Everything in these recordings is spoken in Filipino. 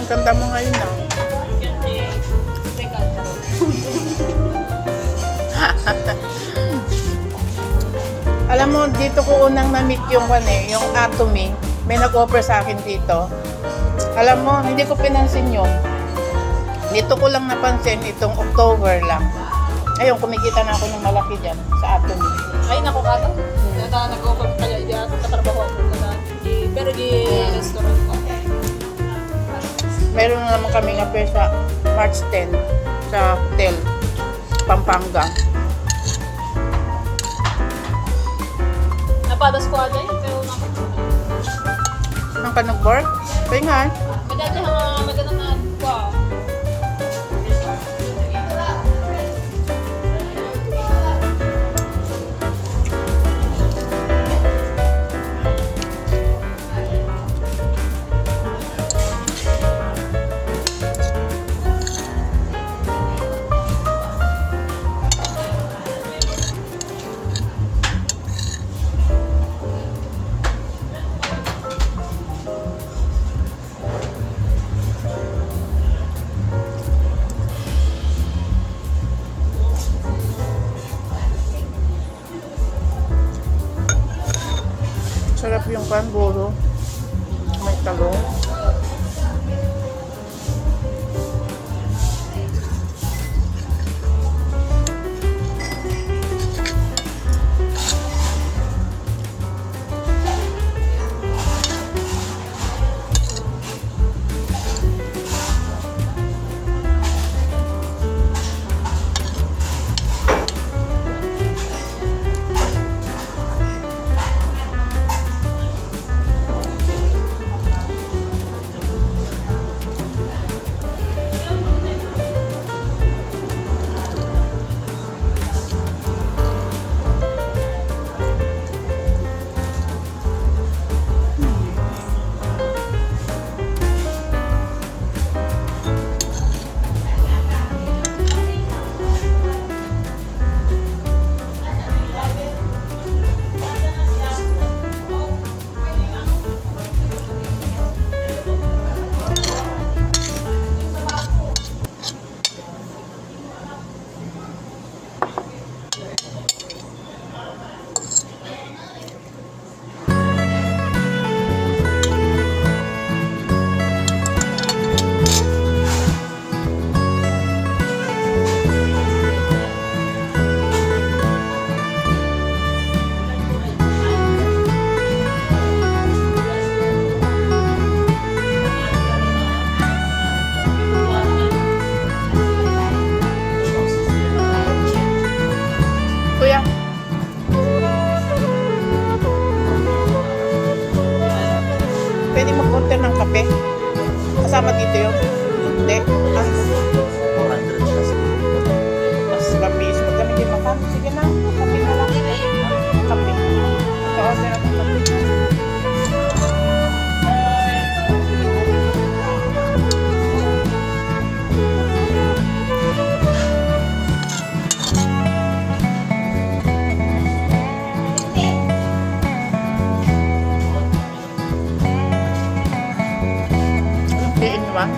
Ang ganda mo ngayon na. Alam mo, dito ko unang na-meet yung yung Atomy. May nag-offer sa akin dito. Alam mo, hindi ko pinansin yun. Dito ko lang napansin, itong October lang. Ayun, kumikita na ako ng malaki dyan sa Atomy. Ay, naku ka to. Nag-offer ko kaya, hindi ako katrabaho ako. Pero di restaurant ko. Meron na naman kami nga sa March 10 sa hotel Pampanga. Napadas ko agad pero Nang ka nag-work? Kaya nga. maganda na ko. Sarap yung panburo. May talong. Kape na lang. Kape. Ito, order ako kape. In one.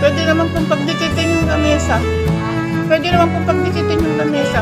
Pwede naman kung pagdikitin yung lamesa. Pwede naman kung pagdikitin yung lamesa.